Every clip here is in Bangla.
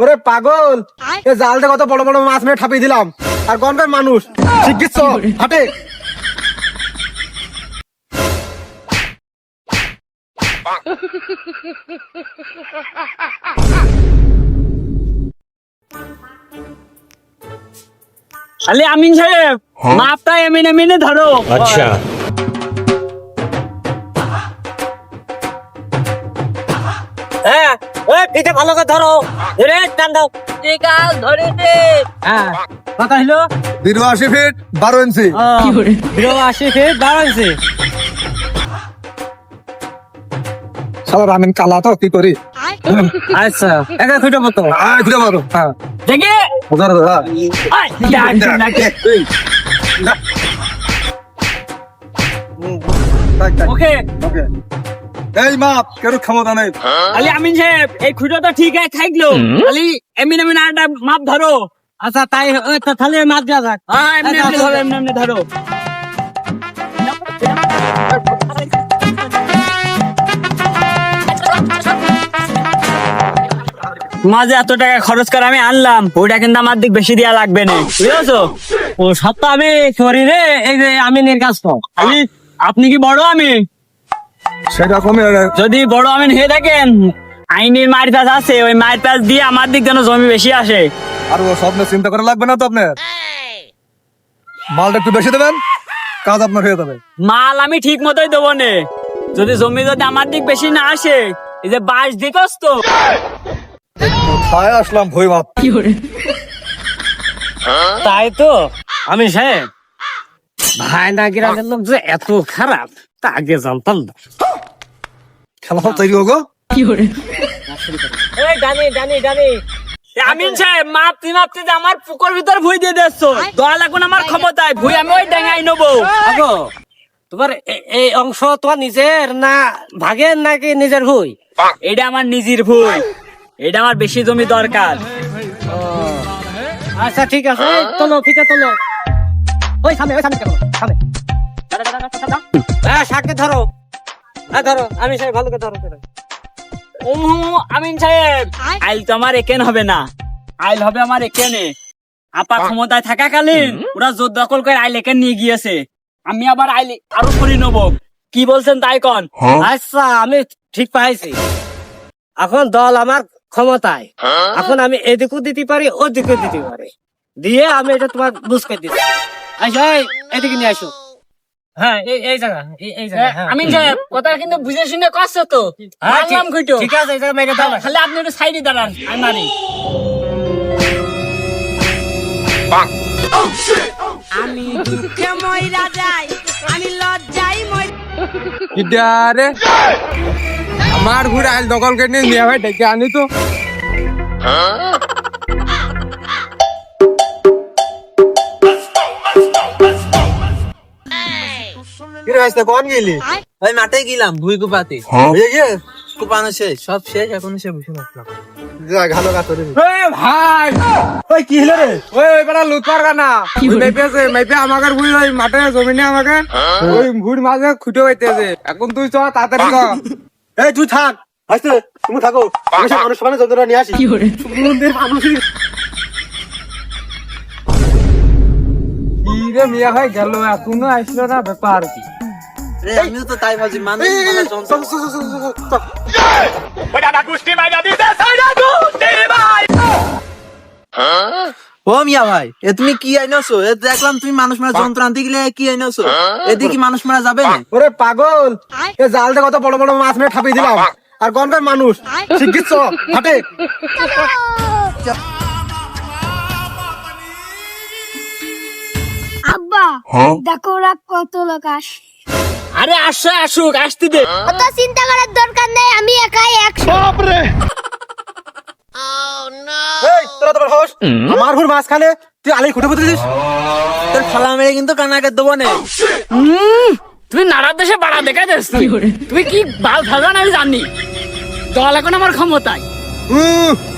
ওরে পাগল, এ জালটা কত বড় বড় মাছ মেরে ঠাপিয়ে দিলাম, আর গনকার মানুষ শিখিস হাটে। আলে আমিন সাহেব, মাপটা এমনি এমনি ধরো। अच्छा হ্যাঁ, ওই পিঠে ভালো করে ধরো, ধরে টান দাও। ঠিক আছে, ধরে দে। হ্যাঁ, কত হলো? 82 ফিট 12 ইঞ্চি। 82 ফিট 12 ইঞ্চি। শালা রামেন কালা তো কি করি। আচ্ছা, এক ফুটের মতো। ঘুরে মারো। হ্যাঁ দেখি। বুঝার হ্যাঁ আয়, ডাক। ওকে। ওকে, এই মাপ কেন ক্ষমতা নেই। আলি আমিন সাহেব, এই খুঁটো তো ঠিক আছে থাকলো। আলি এমনি এমনি আরেকটা মাপ ধরো। আচ্ছা তাই, তাহলে মাপ দেওয়া যাক। হ্যাঁ, এমনি এমনি ধরো, এমনি এমনি ধরো। মাঝে এত টাকা খরচ করে আমি আনলাম, ওইটা কিন্তু আমার দিক বেশি দেওয়া লাগবে না, বুঝেছো? ও সত্য আমি করি রে, এই যে আমিনের কাজ তো। আলি, আপনি কি বড় আমি? সেরকমই যদি বড় আমিন হয়ে থাকেন, আইনের মার প্যাচ আছে, ওই মার প্যাচ দিয়ে আমার দিক যেন জমি বেশি আসে। আর ও স্বপ্ন চিন্তা করা লাগবে না তো আপনার। মালটা একটু বেশি দেবেন, কাজ আপনার হয়ে যাবে। মাল আমি ঠিক মতোই দেবো নে, যদি জমি যদি আমার দিক বেশি না আসে। এই যে বাস দিকস তো কোথায় আসলাম ভই মাপ। তাই তো আমি সাহেব, ভাই না গ্রামের লোক যে এত খারাপ তা আগে জানতাম না। খেলা সব তৈরি হোক। আমিন সাহেব, মাপতে মাপতে যে আমার পুকুর ভিতর ভুই দিয়ে দিচ্ছ, দল এখন আমার ক্ষমতায়, ভুই আমি ওই ডেঙ্গাই নেবো। তোমার এই অংশ তোমার নিজের না ভাগের নাকি নিজের ভুই? এটা আমার নিজের ভুই, এটা আমার বেশি জমি দরকার। আচ্ছা ঠিক আছে, তোলো ফিতে তোলো। ওই সামনে কেন সামনে। হ্যাঁ সাকে ধরো, হ্যাঁ ধরো, আমি সাহেব ভালো করে ধরো। আমিন সাহেব, আইল তো আমার একেন হবে না, আইল হবে আমার একেনে। আপা ক্ষমতায় থাকাকালীন ওরা জোর দখল করে আইল একেন নিয়ে গিয়েছে, আমি আবার আইল আরো করে নেবো। কি বলছেন তাই কন? আচ্ছা আমি ঠিক পাইছি, এখন দল আমার ক্ষমতায়, এখন আমি এদিকেও দিতে পারি ওদিকেও দিতে পারি, দিয়ে আমি এটা তোমার বুঝকে দিচ্ছি। আচ্ছা এদিকে নিয়ে আসো। হ্যাঁ এই জায়গা, এই জায়গা। আমিন সাহেব, কথা কিন্তু বুঝে শুনে করছো তো? হ্যাঁ, মারলাম কইটো। ঠিক আছে, এই জায়গা মেরে দাও। খালি আপনি একটু সাইডে দাঁড়ান, আমি মারি। আমি দুঃখে মইরা যাই, আমি লজ্জাই মইরা। কিডারে আমার ঘুরে আইল দখল করে নিয়ে ভাই ডেকে আনি তো। কিরে আইছ কোন গেলি? ওই মাঠে গেলাম ভুই কুপাতে, হয়ে গিয়ে কুপানো শেষ, সব শেষ, এখন সে বসে রাখলাম। যা ভালো কাজ করে। এই ভাই, ওই কি হলো রে? ওই বড় লুটপার গানা মেপেছে, মেপে আমাদের ভুই ওই মাঠে জমিনে আমাকে ওই ভুইর মাঝে খুঁটে হইতেছে। এখন তুই চ তাড়াতাড়ি চ। এই তুই থাক, আইছে তুমি থাকো, আমি সব মানুষ মানে যন্ত্রণা নিয়ে আসি। মন্দির মানুষই কি রে মিয়া ভাই গেল, এখনো আসলো না, ব্যাপার কি? রে আমিও তো তাই ভাবছি, মানুষ মানে যন্ত্র। ও মিয়া ভাই, এ তুমি কি আইনছো? এ দেখলাম তুমি মানুষ মারা যন্ত্র আনতে গেলে কি আইনছো? এদিকে মানুষ মারা যাবে না। ওরে পাগল, এ জালটা কত বড় বড় মাছ মেরে ঠাপিয়ে দিলাম, আর গনকার মানুষ শিখিস হাটে। আব্বা দেখো ওরা কত লোক আসে। আরে আসো, আসুক, আসতে দে। অত চিন্তা করার দরকার নেই, আমি একাই 100। এই তোরা তো হোস, আমার ভুর মাঝখানে তুই আলি খুঁটে পুঁতে দিস। তোর ফালা মেরে কিন্তু কানাকে দেবো না। তুমি নারার দেশে বাড়া দেখা দেস, তুই কি বাল ভাজা না আমি জানি। দল এখন আমার ক্ষমতায়।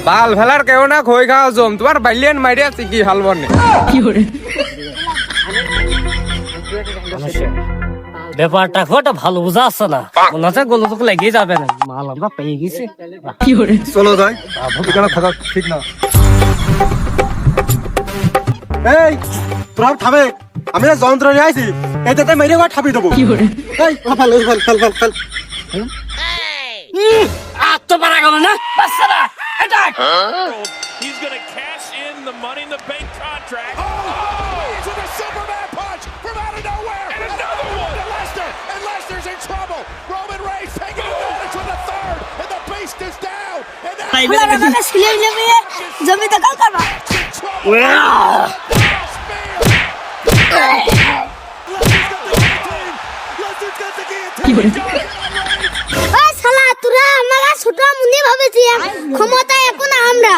বাল ফেলার কেউ না, খই খাওয়া জম, তোমার বাইলিয়ান মাইরে আছে কি হাল বনে। ব্যাপারটা খুব একটা ভালো বোঝা আসছে না, মনে হচ্ছে গোলযোগ লেগে যাবে না, মাল আমরা পেয়ে গেছি। চলো যাই, এখানে থাকা ঠিক না। এই তোরা থামে, আমি না যন্ত্র নিয়ে আইছি, এটাতে মেরে বা ঠাপি দেবো। এই ফাল ফাল ফাল ফাল ফাল। আর তো পারা গেল না, বাচ্চারা attack. He's going to cash in the Money in the Bank contract. Oh, with a Superman punch from out of nowhere. And another one to Lesnar. And Lesnar's in trouble. Roman Reigns taking advantage with a third. And the beast is down. And now জমি দখল করবা। ওই শালা তোরা আমাকে ছোট মুনি ভাবেছি, ক্ষমতা এখন আমরা।